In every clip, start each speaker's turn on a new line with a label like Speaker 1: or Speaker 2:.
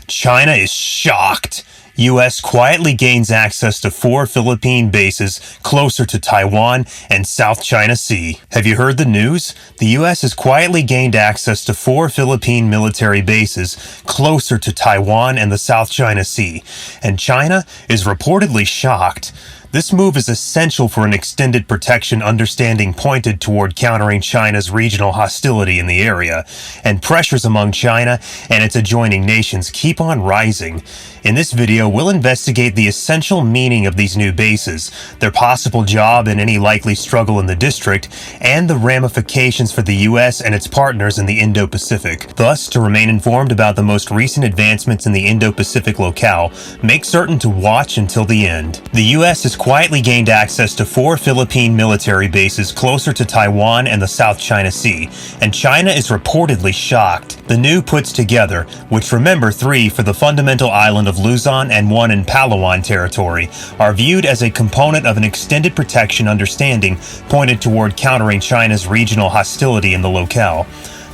Speaker 1: China is shocked. U.S. quietly gains access to 4 Philippine bases closer to Taiwan and South China Sea. Have you heard the news? The U.S. has quietly gained access to 4 Philippine military bases closer to Taiwan and the South China Sea, and China is reportedly shocked. This move is essential for an extended protection understanding pointed toward countering China's regional hostility in the area, and pressures among China and its adjoining nations keep on rising. In this video, we'll investigate the essential meaning of these new bases, their possible job and any likely struggle in the district, and the ramifications for the U.S. and its partners in the Indo-Pacific. Thus, to remain informed about the most recent advancements in the Indo-Pacific locale, make certain to watch until the end. The U.S. has quietly gained access to 4 Philippine military bases closer to Taiwan and the South China Sea, and China is reportedly shocked. The new puts together, which remember 3 for the fundamental island of Luzon and 1 in Palawan territory, are viewed as a component of an extended protection understanding pointed toward countering China's regional hostility in the locale.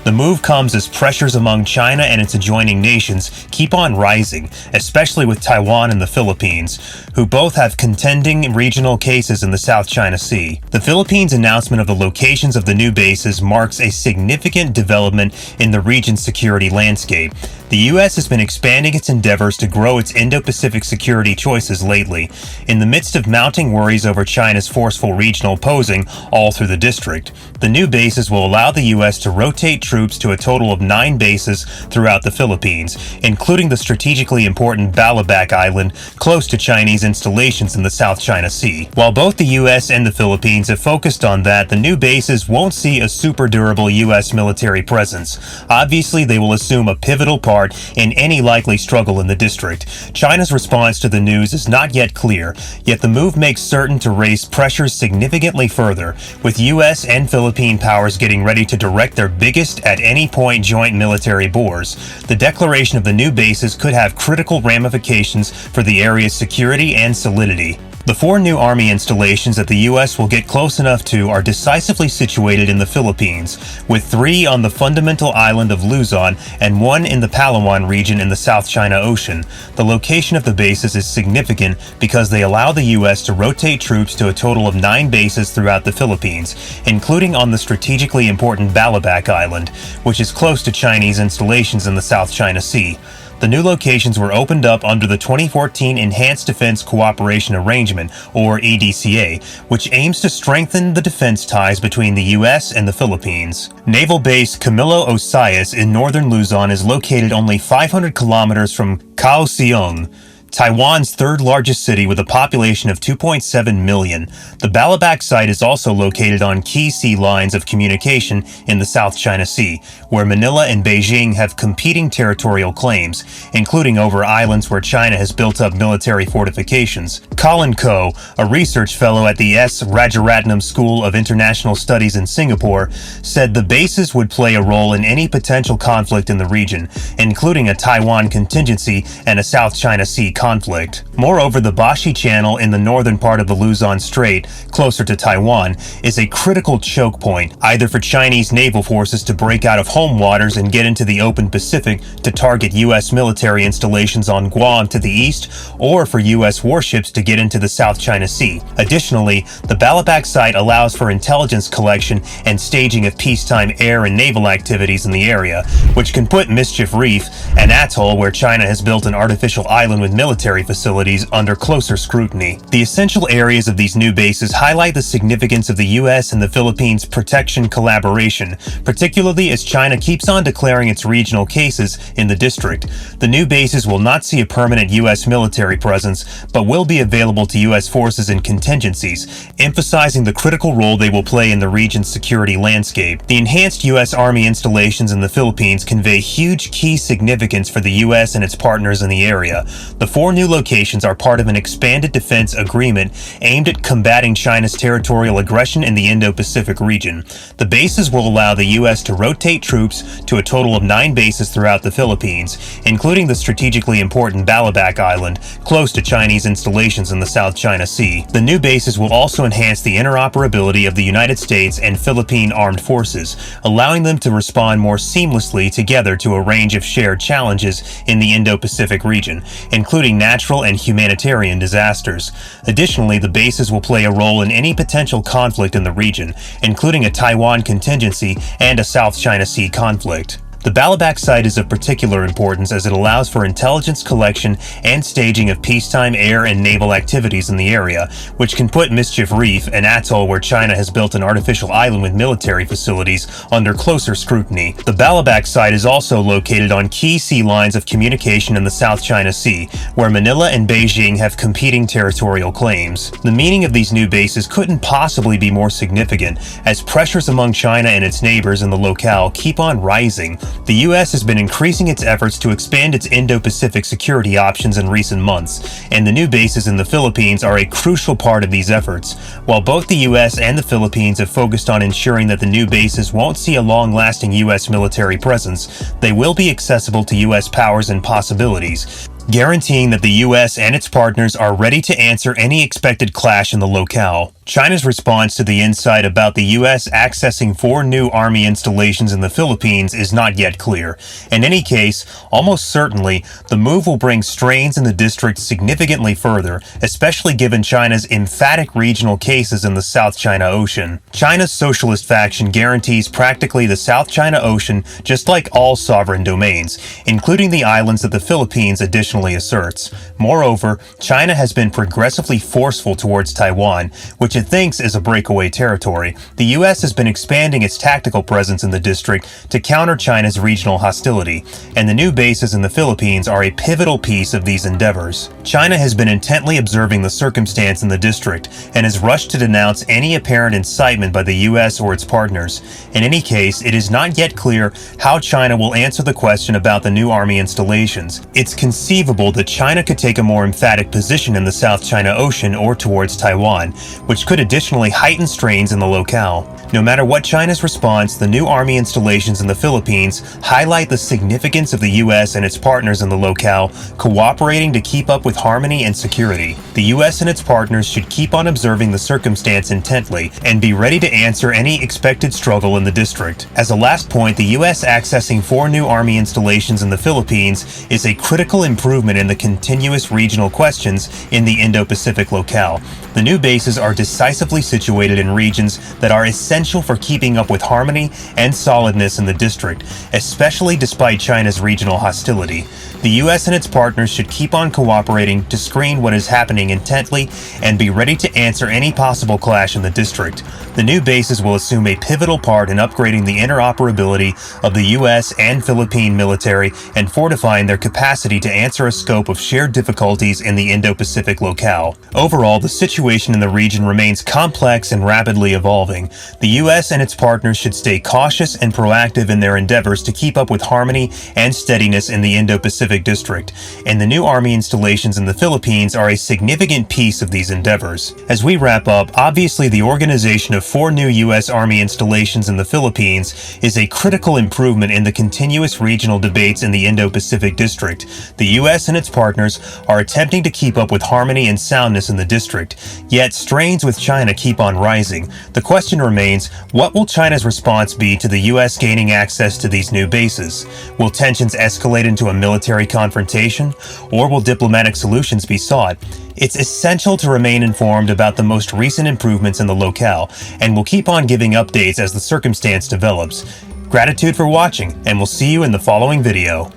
Speaker 1: The move comes as pressures among China and its adjoining nations keep on rising, especially with Taiwan and the Philippines, who both have contending regional cases in the South China Sea. The Philippines' announcement of the locations of the new bases marks a significant development in the region's security landscape. The U.S. has been expanding its endeavors to grow its Indo-Pacific security choices lately, in the midst of mounting worries over China's forceful regional posing all through the district. The new bases will allow the U.S. to rotate troops to a total of 9 bases throughout the Philippines, including the strategically important Balabac Island close to Chinese installations in the South China Sea. While both the U.S. and the Philippines have focused on that, the new bases won't see a super durable U.S. military presence. Obviously, they will assume a pivotal part in any likely struggle in the district. China's response to the news is not yet clear, yet the move makes certain to raise pressures significantly further, with U.S. and Philippine powers getting ready to direct their biggest at any point joint military bores. The declaration of the new bases could have critical ramifications for the area's security and solidity. The 4 new Army installations that the U.S. will get close enough to are decisively situated in the Philippines, with 3 on the fundamental island of Luzon and 1 in the Palawan region in the South China Ocean. The location of the bases is significant because they allow the U.S. to rotate troops to a total of 9 bases throughout the Philippines, including on the strategically important Balabac Island, which is close to Chinese installations in the South China Sea. The new locations were opened up under the 2014 Enhanced Defense Cooperation Arrangement, or EDCA, which aims to strengthen the defense ties between the U.S. and the Philippines. Naval Base Camilo Osias in northern Luzon is located only 500 kilometers from Kaohsiung, Taiwan's 3rd largest city with a population of 2.7 million. The Balabac site is also located on key sea lines of communication in the South China Sea, where Manila and Beijing have competing territorial claims, including over islands where China has built up military fortifications. Colin Koh, a research fellow at the S. Rajaratnam School of International Studies in Singapore, said the bases would play a role in any potential conflict in the region, including a Taiwan contingency and a South China Sea conflict. Moreover, the Bashi Channel in the northern part of the Luzon Strait, closer to Taiwan, is a critical choke point, either for Chinese naval forces to break out of home waters and get into the open Pacific to target U.S. military installations on Guam to the east, or for U.S. warships to get into the South China Sea. Additionally, the Balabac site allows for intelligence collection and staging of peacetime air and naval activities in the area, which can put Mischief Reef, an atoll where China has built an artificial island with military facilities, under closer scrutiny. The essential areas of these new bases highlight the significance of the U.S. and the Philippines' protection collaboration, particularly as China keeps on declaring its regional cases in the district. The new bases will not see a permanent U.S. military presence, but will be available to U.S. forces in contingencies, emphasizing the critical role they will play in the region's security landscape. The enhanced U.S. Army installations in the Philippines convey huge key significance for the U.S. and its partners in the area. The 4 new locations are part of an expanded defense agreement aimed at combating China's territorial aggression in the Indo-Pacific region. The bases will allow the U.S. to rotate troops to a total of 9 bases throughout the Philippines, including the strategically important Balabac Island, close to Chinese installations in the South China Sea. The new bases will also enhance the interoperability of the United States and Philippine armed forces, allowing them to respond more seamlessly together to a range of shared challenges in the Indo-Pacific region, including natural and humanitarian disasters. Additionally, the bases will play a role in any potential conflict in the region, including a Taiwan contingency and a South China Sea conflict. The Balabac site is of particular importance as it allows for intelligence collection and staging of peacetime air and naval activities in the area, which can put Mischief Reef, an atoll where China has built an artificial island with military facilities, under closer scrutiny. The Balabac site is also located on key sea lines of communication in the South China Sea, where Manila and Beijing have competing territorial claims. The meaning of these new bases couldn't possibly be more significant, as pressures among China and its neighbors in the locale keep on rising. The U.S. has been increasing its efforts to expand its Indo-Pacific security options in recent months, and the new bases in the Philippines are a crucial part of these efforts. While both the U.S. and the Philippines have focused on ensuring that the new bases won't see a long-lasting U.S. military presence, they will be accessible to U.S. powers and possibilities, guaranteeing that the U.S. and its partners are ready to answer any expected clash in the locale. China's response to the insight about the U.S. accessing 4 new Army installations in the Philippines is not yet clear. In any case, almost certainly, the move will bring strains in the district significantly further, especially given China's emphatic regional cases in the South China Ocean. China's socialist faction guarantees practically the South China Ocean just like all sovereign domains, including the islands that the Philippines additionally asserts. Moreover, China has been progressively forceful towards Taiwan, which it thinks is a breakaway territory. The U.S. has been expanding its tactical presence in the district to counter China's regional hostility, and the new bases in the Philippines are a pivotal piece of these endeavors. China has been intently observing the circumstance in the district and has rushed to denounce any apparent incitement by the U.S. or its partners. In any case, it is not yet clear how China will answer the question about the new Army installations. It's conceivable that China could take a more emphatic position in the South China Ocean or towards Taiwan, which could additionally heighten strains in the locale. No matter what China's response, the new Army installations in the Philippines highlight the significance of the U.S. and its partners in the locale cooperating to keep up with harmony and security. The U.S. and its partners should keep on observing the circumstance intently and be ready to answer any expected struggle in the district. As a last point, the U.S. accessing 4 new Army installations in the Philippines is a critical improvement in the continuous regional questions in the Indo-Pacific locale. The new bases are decisively situated in regions that are essential for keeping up with harmony and solidness in the district, especially despite China's regional hostility. The U.S. and its partners should keep on cooperating to screen what is happening intently and be ready to answer any possible clash in the district. The new bases will assume a pivotal part in upgrading the interoperability of the U.S. and Philippine military and fortifying their capacity to answer a scope of shared difficulties in the Indo-Pacific locale. Overall, the situation in the region remains complex and rapidly evolving. The U.S. and its partners should stay cautious and proactive in their endeavors to keep up with harmony and steadiness in the Indo-Pacific district, and the new Army installations in the Philippines are a significant piece of these endeavors. As we wrap up, obviously the organization of 4 new U.S. Army installations in the Philippines is a critical improvement in the continuous regional debates in the Indo-Pacific district. The U.S. and its partners are attempting to keep up with harmony and soundness in the district, yet strains with China keep on rising. The question remains, what will China's response be to the U.S. gaining access to these new bases? Will tensions escalate into a military confrontation, or will diplomatic solutions be sought? It's essential to remain informed about the most recent improvements in the locale, and we'll keep on giving updates as the circumstance develops. Gratitude for watching, and we'll see you in the following video.